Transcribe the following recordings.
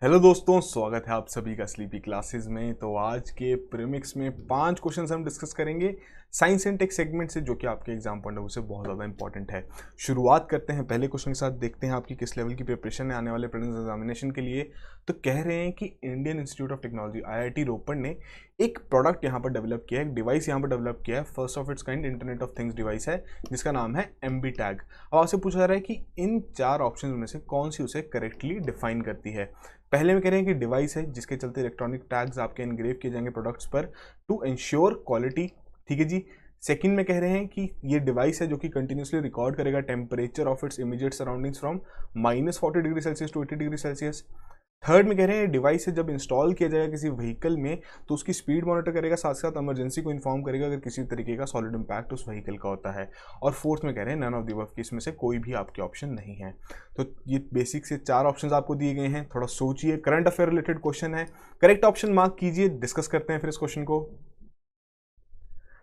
Hello दोस्तों, स्वागत है आप सभी का स्लीपी क्लासेस में। तो आज के प्रीमिक्स में 5 क्वेश्चंस हम डिस्कस करेंगे साइंस एंड टेक सेगमेंट से, जो कि आपके एग्जाम पॉइंट ऑफ व्यू से बहुत ज़्यादा इंपॉर्टेंट है। शुरुआत करते हैं पहले क्वेश्चन के साथ, देखते हैं आपकी किस लेवल की प्रिपरेशन है आने वाले प्रीलिम्स एग्जामिनेशन के लिए। तो कह रहे हैं कि Indian institute of technology IIT रोपड़ ने एक प्रोडक्ट यहाँ पर डेवलप किया है, एक डिवाइस यहाँ पर डेवलप किया है, first of its kind internet of things device है, जिसका नाम है MB टैग। अब आपसे पूछा जा रहा है कि इन 4 ऑप्शन में से कौन सी उसे करेक्टली डिफाइन करती है। पहले में कह रहे हैं कि डिवाइस है जिसके चलते इलेक्ट्रॉनिक टैग्स आपके इनग्रेव किए जाएंगे प्रोडक्ट्स पर टू इंश्योर क्वालिटी। ठीक है जी। सेकंड में कह रहे हैं कि ये डिवाइस है जो कि कंटिन्यूसली रिकॉर्ड करेगा temperature of its immediate surroundings from -40 degree Celsius to 80 degree Celsius. Third में कह रहे हैं डिवाइस है जब इंस्टॉल किया जाएगा किसी व्हीकल में तो उसकी स्पीड मॉनिटर करेगा, साथ साथ इमरजेंसी को इन्फॉर्म करेगा अगर किसी तरीके का सॉलिड इंपैक्ट उस व्हीकल का होता है। और फोर्थ में कह रहे हैं नन ऑफ द अबव, कि इसमें से कोई भी आपके ऑप्शन नहीं है। तो ये बेसिक से 4 ऑप्शंस आपको दिए गए हैं, थोड़ा सोचिए। करंट अफेयर रिलेटेड क्वेश्चन है, करेक्ट ऑप्शन मार्क कीजिए। डिस्कस करते हैं फिर इस क्वेश्चन को।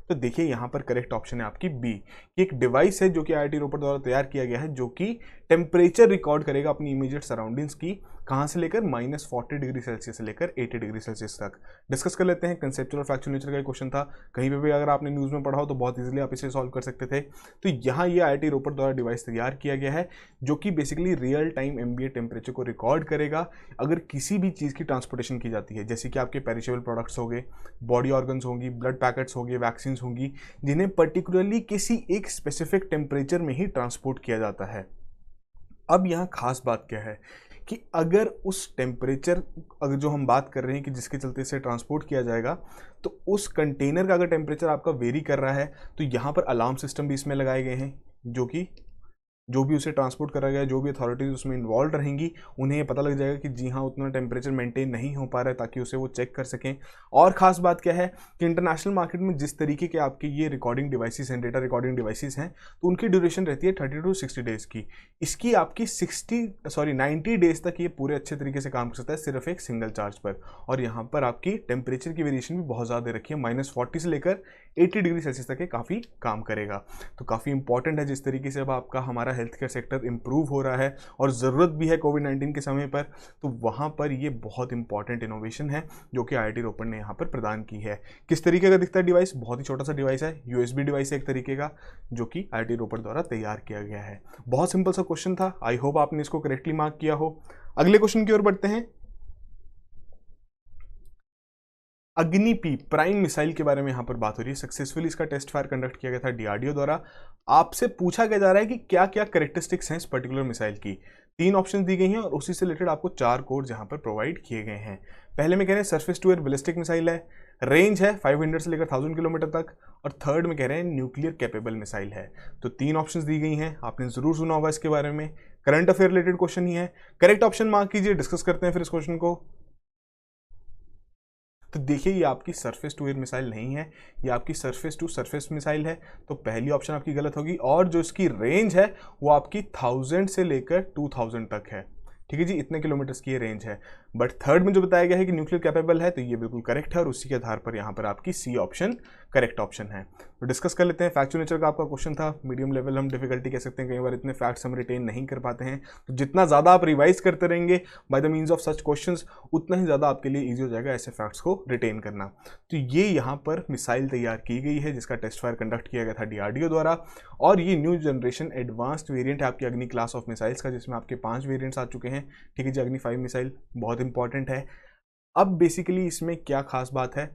तो देखिए यहाँ पर करेक्ट ऑप्शन है आपकी बी, कि एक डिवाइस है जो कि IIT रोपड़ द्वारा तैयार किया गया है, जो कि टेम्परेचर रिकॉर्ड करेगा अपनी इमीडिएट सराउंडिंग्स की, कहाँ से लेकर -40 डिग्री सेल्सियस से लेकर 80 डिग्री सेल्सियस तक। डिस्कस कर लेते हैं। कंसेप्चुअल और फैक्चुअल नेचर का क्वेश्चन था, कहीं पे भी अगर आपने न्यूज़ में पढ़ा हो तो बहुत इजीली आप इसे सॉल्व कर सकते थे। तो यहाँ ये IIT रोपड़ द्वारा डिवाइस तैयार किया गया है, जो कि basically real time ambient temperature को रिकॉर्ड करेगा अगर किसी भी चीज़ की ट्रांसपोर्टेशन की जाती है, जैसे कि आपके पेरिशेबल प्रोडक्ट्स हो गए, बॉडी ऑर्गन्स होंगी, ब्लड पैकेट्स हो गए, वैक्सीन होंगी, जिन्हें पर्टिकुलरली किसी एक स्पेसिफिक टेम्परेचर में ही ट्रांसपोर्ट किया जाता है। अब यहाँ खास बात क्या है कि अगर उस टेम्परेचर, अगर जो हम बात कर रहे हैं कि जिसके चलते इसे ट्रांसपोर्ट किया जाएगा, तो उस कंटेनर का अगर टेम्परेचर आपका वेरी कर रहा है तो यहाँ पर अलार्म सिस्टम भी इसमें लगाए गए हैं, जो भी उसे ट्रांसपोर्ट करा गया है, जो भी अथॉरिटीज़ उसमें इन्वॉल्व रहेंगी, उन्हें ये पता लग जाएगा कि जी हाँ उतना टेम्परेचर मेंटेन नहीं हो पा रहा है, ताकि उसे वो चेक कर सकें। और ख़ास बात क्या है कि इंटरनेशनल मार्केट में जिस तरीके के आपके ये रिकॉर्डिंग डिवाइसेस हैं, डेटा रिकॉर्डिंग डिवाइसेस हैं, तो उनकी ड्यूरेशन रहती है 30 to 60 डेज़ की। इसकी आपकी 90 डेज़ तक ये पूरे अच्छे तरीके से काम कर सकता है सिर्फ एक सिंगल चार्ज पर। और यहाँ पर आपकी टेम्परेचर की वेरिएशन भी बहुत ज़्यादा रखी है, -40 से लेकर 80 डिग्री सेल्सियस तक ये काफ़ी काम करेगा। तो काफ़ी इंपॉर्टेंट है जिस तरीके से अब आपका हमारा हेल्थ केयर सेक्टर इंप्रूव हो रहा है और ज़रूरत भी है कोविड-19 के समय पर, तो वहाँ पर ये बहुत इंपॉर्टेंट इनोवेशन है जो कि IIT रोपड़ ने यहाँ पर प्रदान की है। किस तरीके का दिखता है डिवाइस? बहुत ही छोटा सा डिवाइस है, USB डिवाइस है एक तरीके का, जो कि IIT रोपड़ द्वारा तैयार किया गया है। बहुत सिंपल सा क्वेश्चन था, आई होप आपने इसको करेक्टली मार्क किया हो। अगले क्वेश्चन की ओर बढ़ते हैं। अग्नि-P प्राइम मिसाइल के बारे में यहाँ पर बात हो रही है। सक्सेसफुली इसका टेस्ट फायर कंडक्ट किया गया था DRDO द्वारा। आपसे पूछा क्या जा रहा है कि क्या क्या कैरेक्टरिस्टिक्स हैं इस पर्टिकुलर मिसाइल की। 3 ऑप्शन दी गई हैं और उसी से रिलेटेड आपको 4 कोड्स यहाँ पर प्रोवाइड किए गए हैं। पहले में कह रहे हैं surface to air ballistic missile है, रेंज है 500 से लेकर 1000 किलोमीटर तक, और थर्ड में कह रहे हैं न्यूक्लियर कैपेबल मिसाइल है। तो 3 ऑप्शंस दी गई हैं, आपने जरूर सुना होगा इसके बारे में। करंट अफेयर रिलेटेड क्वेश्चन ही है, करेक्ट ऑप्शन मार्क कीजिए। डिस्कस करते हैं फिर इस क्वेश्चन को। तो देखिए ये आपकी सरफेस टू एयर मिसाइल नहीं है, ये आपकी सरफेस टू सरफेस मिसाइल है। तो पहली ऑप्शन आपकी गलत होगी, और जो इसकी रेंज है वो आपकी 1000 से लेकर 2000 तक है। ठीक है जी, इतने किलोमीटर्स की ये रेंज है। बट थर्ड में जो बताया गया है कि न्यूक्लियर कैपेबल है, तो ये बिल्कुल करेक्ट है और उसी के आधार पर यहाँ पर आपकी C ऑप्शन करेक्ट ऑप्शन है। तो डिस्कस कर लेते हैं। फैक्चुअल नेचर का आपका क्वेश्चन था, मीडियम लेवल हम डिफिकल्टी कह सकते हैं, कई बार इतने फैक्ट्स हम रिटेन नहीं कर पाते हैं। तो जितना ज़्यादा आप रिवाइज करते रहेंगे by the means of such questions, उतना ही ज़्यादा आपके लिए ईजी हो जाएगा ऐसे फैक्ट्स को रिटेन करना। तो ये यहाँ पर मिसाइल तैयार की गई है जिसका टेस्ट फायर कंडक्ट किया गया था DRDO द्वारा, और ये न्यू जनरेशन एडवांस्ड वेरिएंट है आपकी अग्नि क्लास ऑफ मिसाइल्स का, जिसमें आपके 5 वेरिएंट्स आ चुके हैं। ठीक है जी, अग्नि 5 मिसाइल बहुत इंपॉर्टेंट है। अब बेसिकली इसमें क्या खास बात है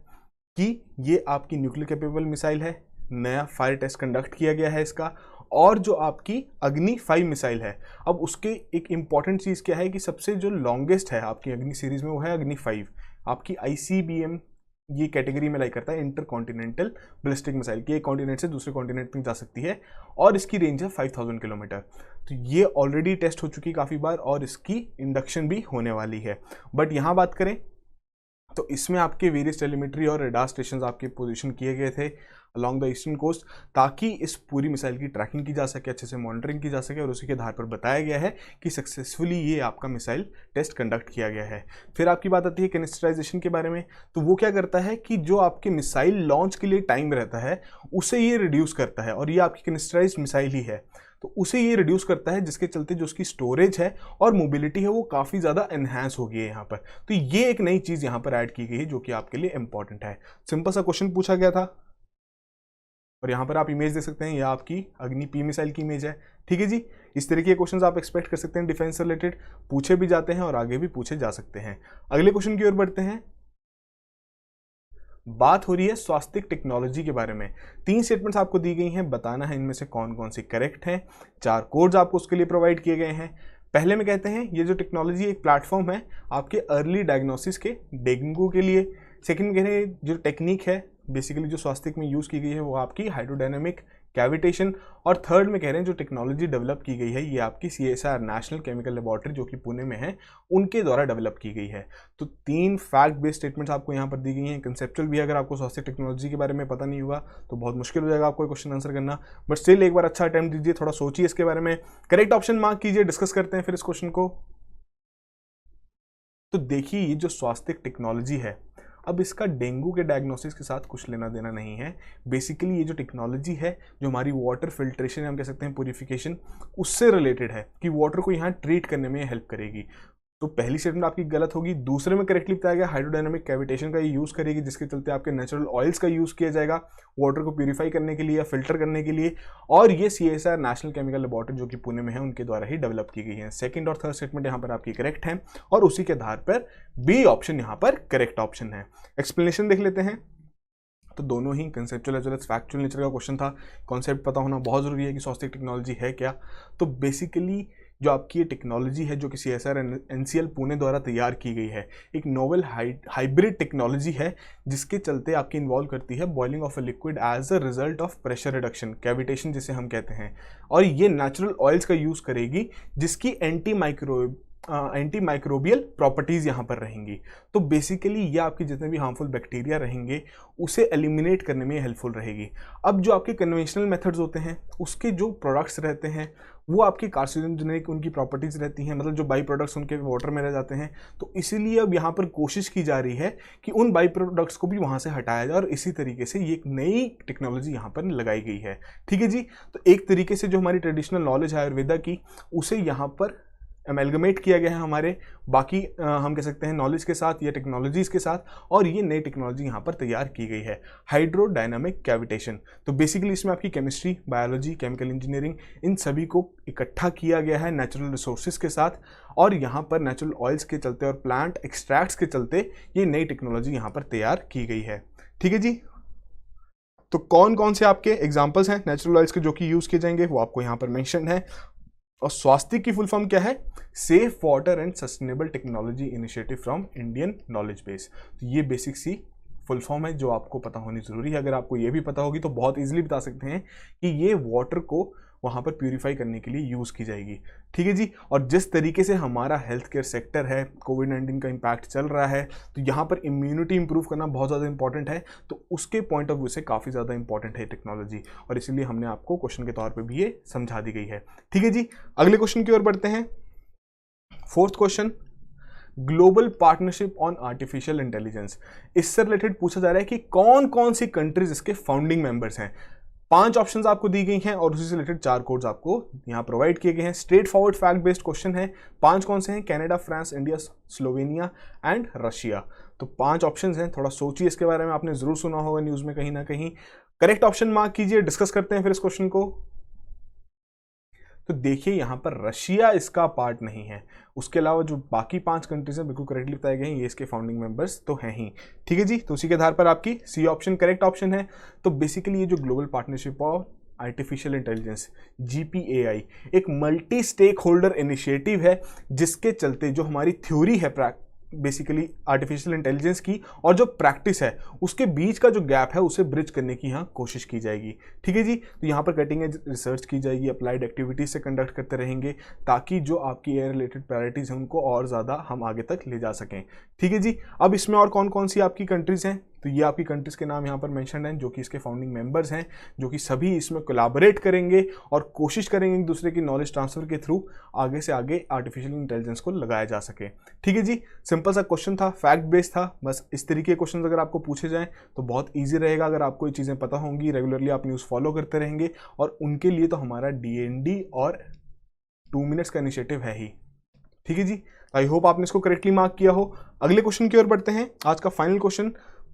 कि ये आपकी न्यूक्लियर कैपेबल मिसाइल है, नया फायर टेस्ट कंडक्ट किया गया है इसका। और जो आपकी अग्नि 5 मिसाइल है, अब उसके एक इंपॉर्टेंट चीज़ क्या है कि सबसे जो लॉन्गेस्ट है आपकी अग्नि सीरीज में वो है अग्नि 5। आपकी ICBM ये कैटेगरी में लाइक करता है इंटर कॉन्टिनेंटल बैलिस्टिक मिसाइल, की एक कॉन्टिनेंट से दूसरे कॉन्टिनेंट तक जा सकती है, और इसकी रेंज है 5000 किलोमीटर। तो ये ऑलरेडी टेस्ट हो चुकी है काफ़ी बार और इसकी इंडक्शन भी होने वाली है। बट यहाँ बात करें तो इसमें आपके वेरियस टेलीमेट्री और रडार स्टेशन आपके पोजीशन किए गए थे अलॉन्ग द ईस्टर्न कोस्ट, ताकि इस पूरी मिसाइल की ट्रैकिंग की जा सके, अच्छे से मॉनिटरिंग की जा सके, और उसी के आधार पर बताया गया है कि सक्सेसफुली ये आपका मिसाइल टेस्ट कंडक्ट किया गया है। फिर आपकी बात आती है कैनिस्टराइजेशन के बारे में। तो वो क्या करता है कि जो आपके मिसाइल लॉन्च के लिए टाइम रहता है उसे ये रिड्यूस करता है, और ये आपकी कैनिस्टराइज्ड मिसाइल ही है। तो उसे ये रिड्यूस करता है, जिसके चलते जो उसकी स्टोरेज है और मोबिलिटी है वो काफ़ी ज़्यादा एनहांस हो गई है यहाँ पर। तो ये एक नई चीज़ यहाँ पर ऐड की गई है जो कि आपके लिए इंपॉर्टेंट है। सिंपल सा क्वेश्चन पूछा गया था और यहाँ पर आप इमेज देख सकते हैं, यह आपकी अग्नि पी मिसाइल की इमेज है। ठीक है जी, इस तरीके के क्वेश्चंस आप एक्सपेक्ट कर सकते हैं, डिफेंस से रिलेटेड पूछे भी जाते हैं और आगे भी पूछे जा सकते हैं। अगले क्वेश्चन की ओर बढ़ते हैं। बात हो रही है स्वास्थ्य टेक्नोलॉजी के बारे में। 3 स्टेटमेंट्स आपको दी गई हैं, बताना है इनमें से कौन कौन सी करेक्ट हैं। 4 कोड्स आपको उसके लिए प्रोवाइड किए गए हैं। पहले में कहते हैं ये जो टेक्नोलॉजी एक प्लेटफॉर्म है आपके अर्ली डायग्नोसिस के डेंगू के लिए। सेकंड में कह रहे हैं जो टेक्निक है बेसिकली जो स्वास्थ्य में यूज़ की गई है वो आपकी हाइड्रोडायनामिक कैविटेशन। और थर्ड में कह रहे हैं जो टेक्नोलॉजी डेवलप की गई है ये आपकी CSIR नेशनल केमिकल लेबोरेटरी जो कि पुणे में है उनके द्वारा डेवलप की गई है। तो 3 फैक्ट बेस्ड स्टेटमेंट्स आपको यहाँ पर दी गई हैं। कंसेप्चुअल भी अगर आपको स्वास्थ्य टेक्नोलॉजी के बारे में पता नहीं हुआ तो बहुत मुश्किल हो जाएगा आपको क्वेश्चन आंसर करना, बट स्टिल एक बार अच्छा अटेम्प्ट दीजिए, थोड़ा सोचिए इसके बारे में, करेक्ट ऑप्शन मार्क कीजिए। डिस्कस करते हैं फिर इस क्वेश्चन को। तो देखिए ये जो स्वास्थ्य टेक्नोलॉजी है अब इसका डेंगू के डायग्नोसिस के साथ कुछ लेना देना नहीं है। बेसिकली ये जो टेक्नोलॉजी है जो हमारी वाटर फिल्ट्रेशन हम कह सकते हैं प्यूरिफिकेशन उससे रिलेटेड है कि वाटर को यहाँ ट्रीट करने में हेल्प करेगी। तो पहली स्टेटमेंट आपकी गलत होगी। दूसरे में करेक्टली बताया गया हाइड्रोडायनामिक कैविटेशन का ये यूज़ करेगी जिसके चलते आपके नेचुरल ऑयल्स का यूज़ किया जाएगा वाटर को प्यूरिफाई करने के लिए या फिल्टर करने के लिए। और ये CSIR नेशनल केमिकल लेबोरेटरी जो कि पुणे में है उनके द्वारा ही डेवलप की गई है। सेकंड और थर्ड स्टेटमेंट यहाँ पर आपकी करेक्ट है और उसी के आधार पर बी ऑप्शन यहाँ पर करेक्ट ऑप्शन है। एक्सप्लेनेशन देख लेते हैं। तो दोनों ही conceptual as well as factual nature का क्वेश्चन था। कॉन्सेप्ट पता होना बहुत ज़रूरी है कि स्वास्थ्य टेक्नोलॉजी है क्या। तो बेसिकली जो आपकी ये टेक्नोलॉजी है जो कि CSIR NCL पुणे द्वारा तैयार की गई है एक नोवेल हाइब्रिड टेक्नोलॉजी है जिसके चलते आपकी इन्वॉल्व करती है boiling of a liquid as a result of pressure reduction cavitation जिसे हम कहते हैं। और ये नेचुरल ऑयल्स का यूज़ करेगी जिसकी एंटी माइक्रोबियल प्रॉपर्टीज़ यहाँ पर रहेंगी। तो बेसिकली ये आपके जितने भी हार्मफुल बैक्टीरिया रहेंगे उसे एलिमिनेट करने में हेल्पफुल रहेगी। अब जो आपके कन्वेंशनल मेथड्स होते हैं उसके जो प्रोडक्ट्स रहते हैं वो आपके कार्सिनोजेनिक उनकी प्रॉपर्टीज़ रहती हैं, मतलब जो बाई प्रोडक्ट्स उनके वाटर में रह जाते हैं। तो इसीलिए अब यहाँ पर कोशिश की जा रही है कि उन बाई प्रोडक्ट्स को भी वहाँ से हटाया जाए और इसी तरीके से ये एक नई टेक्नोलॉजी यहाँ पर लगाई गई है। ठीक है जी, तो एक तरीके से जो हमारी ट्रेडिशनल नॉलेज है आयुर्वेदा की उसे यहाँ पर एमेलगमेट किया गया है हमारे बाकी हम कह सकते हैं नॉलेज के साथ या टेक्नोलॉजीज़ के साथ, और ये नई टेक्नोलॉजी यहाँ पर तैयार की गई है हाइड्रोडायनामिक कैविटेशन। तो बेसिकली इसमें आपकी chemistry, biology, chemical engineering in सभी को इकट्ठा किया गया है नेचुरल रिसोर्सेज के साथ, और यहाँ पर नेचुरल ऑयल्स के चलते और प्लांट एक्सट्रैक्ट्स के चलते ये नई टेक्नोलॉजी यहाँ पर तैयार की गई है। ठीक है जी, तो कौन कौन से आपके एग्जाम्पल्स हैं नेचुरल ऑयल्स के जो कि यूज़ किए जाएंगे वो आपको यहाँ पर मेंशन है। और स्वास्थ्य की फुल फॉर्म क्या है? Safe water and sustainable technology initiative from Indian knowledge base. तो ये बेसिक सी फुल फॉर्म है जो आपको पता होनी ज़रूरी है। अगर आपको ये भी पता होगी तो बहुत इजीली बता सकते हैं कि ये वाटर को वहाँ पर प्यूरिफाई करने के लिए यूज़ की जाएगी। ठीक है जी, और जिस तरीके से हमारा हेल्थ केयर सेक्टर है, कोविड-19 का इम्पैक्ट चल रहा है, तो यहाँ पर इम्यूनिटी इंप्रूव करना बहुत ज़्यादा इंपॉर्टेंट है। तो उसके पॉइंट ऑफ व्यू से काफ़ी ज़्यादा इंपॉर्टेंट है टेक्नोलॉजी, और इसीलिए हमने आपको क्वेश्चन के तौर पर भी ये समझा दी गई है। ठीक है जी, अगले क्वेश्चन की ओर बढ़ते हैं। Fourth question, global partnership on artificial intelligence. इससे रिलेटेड पूछा जा रहा है कि कौन कौन सी कंट्रीज इसके फाउंडिंग मेंबर्स हैं। 5 ऑप्शंस आपको दी गई हैं और उसी से रिलेटेड 4 कोड्स आपको यहाँ प्रोवाइड किए गए हैं। Straight forward fact based question है। 5 कौन से हैं? Canada, France, India, Slovenia and Russia. तो 5 ऑप्शंस हैं, थोड़ा सोचिए इसके बारे में, आपने जरूर सुना होगा न्यूज़ में कहीं ना कहीं। करेक्ट ऑप्शन मार्क कीजिए। डिस्कस करते हैं फिर इस क्वेश्चन को। तो देखिए यहाँ पर रशिया इसका पार्ट नहीं है, उसके अलावा जो बाकी 5 कंट्रीज हैं बिल्कुल करेक्टली बताए गए हैं, ये इसके फाउंडिंग मेंबर्स तो हैं ही। ठीक है जी, तो उसी के आधार पर आपकी सी ऑप्शन करेक्ट ऑप्शन है। तो बेसिकली ये जो global partnership of artificial intelligence GPAI एक मल्टी स्टेक होल्डर इनिशिएटिव है जिसके चलते जो हमारी थ्योरी है बेसिकली आर्टिफिशियल इंटेलिजेंस की और जो प्रैक्टिस है उसके बीच का जो गैप है उसे ब्रिज करने की यहाँ कोशिश की जाएगी। ठीक है जी, तो यहाँ पर कटिंग एज रिसर्च की जाएगी, अप्लाइड एक्टिविटीज से कंडक्ट करते रहेंगे ताकि जो आपकी एयर रिलेटेड प्रायोरिटीज हैं उनको और ज़्यादा हम आगे तक ले जा सकें। ठीक है जी, अब इसमें और कौन कौन सी आपकी कंट्रीज हैं तो ये आपकी कंट्रीज़ के नाम यहाँ पर मेंशन हैं जो कि इसके फाउंडिंग मेंबर्स हैं, जो कि सभी इसमें कोलैबोरेट करेंगे और कोशिश करेंगे एक दूसरे की नॉलेज ट्रांसफर के थ्रू आगे से आगे आर्टिफिशियल इंटेलिजेंस को लगाया जा सके। ठीक है जी, सिंपल सा क्वेश्चन था, फैक्ट बेस्ड था। बस इस तरीके के क्वेश्चन अगर आपको पूछे जाएँ तो बहुत ईजी रहेगा। अगर आपको ये चीज़ें पता होंगी, रेगुलरली आप न्यूज़ फॉलो करते रहेंगे, और उनके लिए तो हमारा DND और 2 मिनट्स का इनिशिएटिव है ही। ठीक है जी, आई होप आपने इसको करेक्टली मार्क किया हो। अगले क्वेश्चन की ओर बढ़ते हैं। आज का फाइनल क्वेश्चन,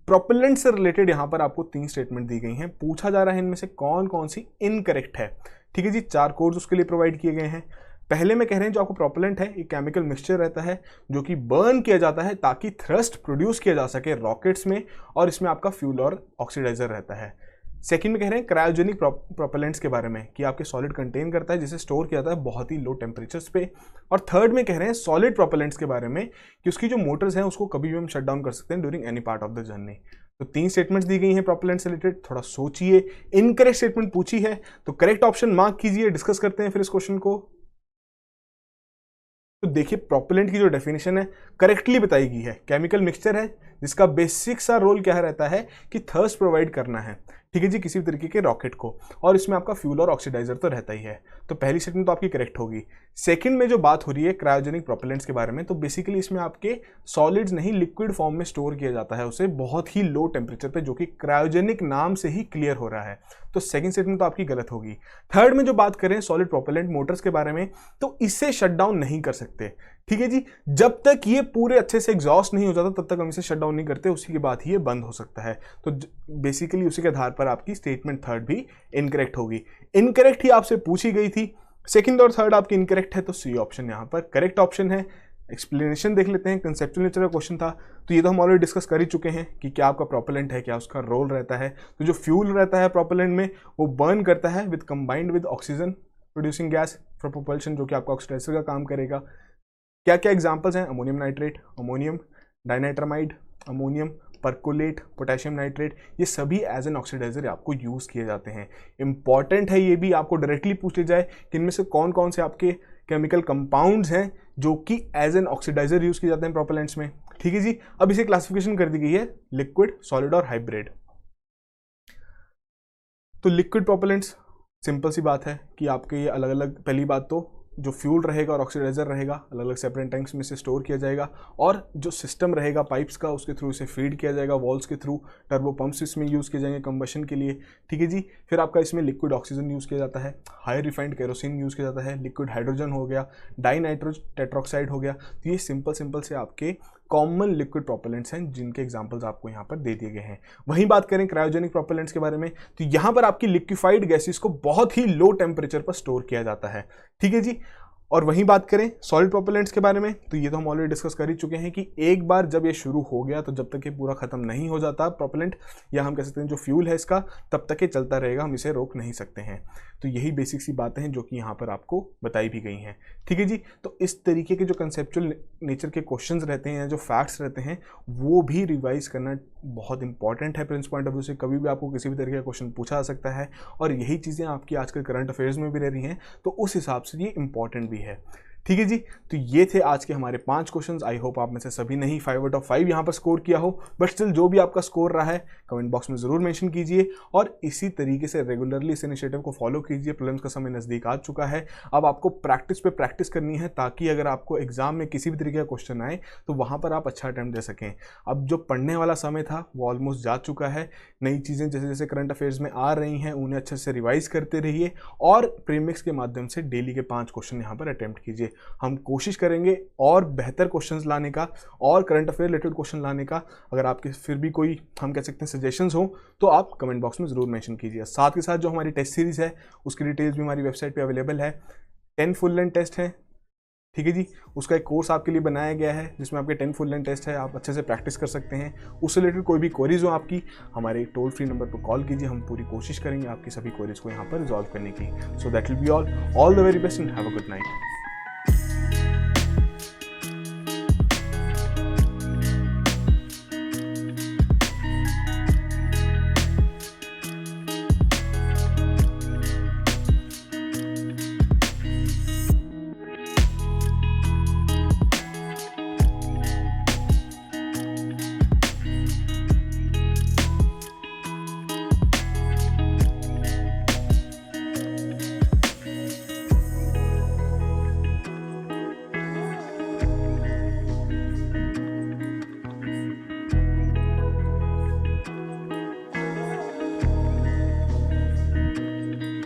प्रोपेलेंट से रिलेटेड यहाँ पर आपको 3 स्टेटमेंट दी गई हैं। पूछा जा रहा है इनमें से कौन कौन सी इनकरेक्ट है। ठीक है जी, 4 कोड्स उसके लिए प्रोवाइड किए गए हैं। पहले में कह रहे हैं जो आपको प्रोपेलेंट है एक केमिकल मिक्सचर रहता है जो कि बर्न किया जाता है ताकि थ्रस्ट प्रोड्यूस किया जा सके रॉकेट्स में, और इसमें आपका फ्यूल और ऑक्सीडाइजर रहता है। सेकंड में कह रहे हैं क्रायोजेनिक प्रोपेलेंट्स के बारे में कि आपके सॉलिड कंटेन करता है जिसे स्टोर किया जाता है बहुत ही लो टेम्परेचर्स पे। और थर्ड में कह रहे हैं सॉलिड प्रोपेलेंट्स के बारे में कि उसकी जो मोटर्स हैं उसको कभी भी हम शट डाउन कर सकते हैं during any part of the journey. तो 3 स्टेटमेंट्स दी गई हैं प्रोपेलेंट से रिलेटेड, थोड़ा सोचिए। इनकरेक्ट स्टेटमेंट पूछी है तो करेक्ट ऑप्शन मार्क कीजिए। डिस्कस करते हैं फिर इस क्वेश्चन को। तो देखिए, प्रोपेलेंट की जो डेफिनेशन है करेक्टली बताई गई है। केमिकल मिक्सचर है जिसका बेसिक सा रोल क्या रहता है कि थर्स्ट प्रोवाइड करना है। ठीक है जी, किसी भी तरीके के रॉकेट को, और इसमें आपका फ्यूल और ऑक्सीडाइजर तो रहता ही है। तो पहली स्टेटमेंट तो आपकी करेक्ट होगी। सेकंड में जो बात हो रही है क्रायोजेनिक प्रोपेलेंट्स के बारे में, तो बेसिकली इसमें आपके सॉलिड्स नहीं लिक्विड फॉर्म में स्टोर किया जाता है उसे बहुत ही लो टेम्परेचर पे, जो कि क्रायोजेनिक नाम से ही क्लियर हो रहा है। तो सेकंड स्टेटमेंट तो आपकी गलत होगी। थर्ड में जो बात करें सॉलिड प्रोपेलेंट मोटर्स के बारे में, तो इसे शट डाउन नहीं कर सकते। ठीक है जी, जब तक ये पूरे अच्छे से एग्जॉस्ट नहीं हो जाता तब तक हम इसे शट डाउन नहीं करते, उसी के बाद ही ये बंद हो सकता है। तो बेसिकली उसी के आधार पर आपकी स्टेटमेंट थर्ड भी इनकरेक्ट होगी। इनकरेक्ट ही आपसे पूछी गई थी, सेकंड और थर्ड आपकी इनकरेक्ट है, तो सी ऑप्शन यहाँ पर करेक्ट ऑप्शन है। एक्सप्लेनेशन देख लेते हैं। कंसेप्चुअल नेचर का क्वेश्चन था, तो ये तो हम ऑलरेडी डिस्कस कर ही चुके हैं कि क्या आपका प्रोपेलेंट है, क्या उसका रोल रहता है। तो जो फ्यूल रहता है प्रोपेलेंट में वो बर्न करता है with combined with oxygen producing gas for propulsion, जो कि आपका ऑक्सीडाइजर का काम करेगा। क्या क्या एग्जांपल्स हैं? Ammonium nitrate, ammonium dinitramide, ammonium perchlorate, potassium nitrate, ये सभी एज एन ऑक्सीडाइजर आपको यूज़ किए जाते हैं। इंपॉर्टेंट है ये भी आपको डायरेक्टली पूछ लिया जाए कि इनमें से कौन कौन से आपके केमिकल कंपाउंड्स हैं जो कि एज एन ऑक्सीडाइजर यूज़ किए जाते हैं प्रोपेलेंट्स में। ठीक है जी, अब इसे क्लासिफिकेशन कर दी गई है लिक्विड, सॉलिड और हाइब्रिड। तो लिक्विड प्रोपेलेंट्स सिंपल सी बात है कि आपके ये अलग अलग, पहली बात तो जो फ्यूल रहेगा और ऑक्सीडाइजर रहेगा अलग अलग सेपरेट टैंक्स में से स्टोर किया जाएगा, और जो सिस्टम रहेगा पाइप्स का उसके थ्रू इसे फीड किया जाएगा वॉल्स के थ्रू। टर्बो पंप्स इसमें यूज़ किए जाएंगे कंबशन के लिए। ठीक है जी, फिर आपका इसमें लिक्विड ऑक्सीजन यूज़ किया जाता है, हाई रिफाइंड केरोसिन यूज़ किया जाता है, लिक्विड हाइड्रोजन हो गया, डाई नाइट्रोज टेट्रोक्साइड हो गया। तो ये सिंपल से आपके कॉमन लिक्विड प्रोपेलेंट्स हैं जिनके एग्जांपल्स आपको यहाँ पर दे दिए गए हैं। वहीं बात करें क्रायोजेनिक प्रोपेलेंट्स के बारे में, तो यहाँ पर आपकी लिक्विफाइड गैसेस को बहुत ही लो टेम्परेचर पर स्टोर किया जाता है। ठीक है जी, और वहीं बात करें सॉलिड प्रोपेलेंट्स के बारे में, तो ये तो हम ऑलरेडी डिस्कस कर ही चुके हैं कि एक बार जब ये शुरू हो गया तो जब तक ये पूरा खत्म नहीं हो जाता प्रोपेलेंट, या हम कह सकते हैं जो फ्यूल है इसका, तब तक ये चलता रहेगा, हम इसे रोक नहीं सकते हैं। तो यही बेसिक सी बातें हैं जो कि यहाँ पर आपको बताई भी गई हैं। ठीक है जी, तो इस तरीके के जो कंसेप्चुअल नेचर के क्वेश्चंस रहते हैं, जो फैक्ट्स रहते हैं, वो भी रिवाइज करना बहुत इंपॉर्टेंट है प्रिंस पॉइंट ऑफ व्यू से। कभी भी आपको किसी भी तरीके का क्वेश्चन पूछा जा सकता है, और यही चीज़ें आपकी आजकल करंट अफेयर्स में भी रह रही हैं, तो उस हिसाब से ये इंपॉर्टेंट भी है। ठीक है जी, तो ये थे आज के हमारे 5 क्वेश्चंस। आई होप आप में से सभी ने ही 5 आउट ऑफ 5 यहाँ पर स्कोर किया हो, बट स्टिल जो भी आपका स्कोर रहा है कमेंट बॉक्स में ज़रूर मेंशन कीजिए, और इसी तरीके से रेगुलरली इस इनिशिएटिव को फॉलो कीजिए। प्रीलिम्स का समय नज़दीक आ चुका है, अब आपको प्रैक्टिस पे प्रैक्टिस करनी है, ताकि अगर आपको एग्जाम में किसी भी तरीके का क्वेश्चन आए तो वहाँ पर आप अच्छा अटैम्प्ट दे सकें। अब जो पढ़ने वाला समय था वो ऑलमोस्ट जा चुका है। नई चीज़ें जैसे जैसे करंट अफेयर्स में आ रही हैं उन्हें अच्छे से रिवाइज करते रहिए, और प्रीमिक्स के माध्यम से डेली के 5 क्वेश्चन यहाँ पर अटैम्प्ट कीजिए। हम कोशिश करेंगे और बेहतर क्वेश्चंस लाने का और करंट अफेयर रिलेटेड क्वेश्चन लाने का। अगर आपके फिर भी कोई, हम कह सकते हैं, सजेशंस हो तो आप कमेंट बॉक्स में ज़रूर मेंशन कीजिए। साथ के साथ जो हमारी टेस्ट सीरीज़ है उसकी डिटेल्स भी हमारी वेबसाइट पे अवेलेबल है। 10 फुल लेंथ टेस्ट है, ठीक है जी, उसका एक कोर्स आपके लिए बनाया गया है जिसमें आपके 10 फुल लेंथ टेस्ट है, आप अच्छे से प्रैक्टिस कर सकते हैं। उससे रिलेटेड कोई भी क्वेरीज हो आपकी, हमारे टोल फ्री नंबर पर कॉल कीजिए, हम पूरी कोशिश करेंगे आपकी सभी क्वेरीज को यहाँ पर रिजॉल्व करने की। So that will be all the very best and have a good night.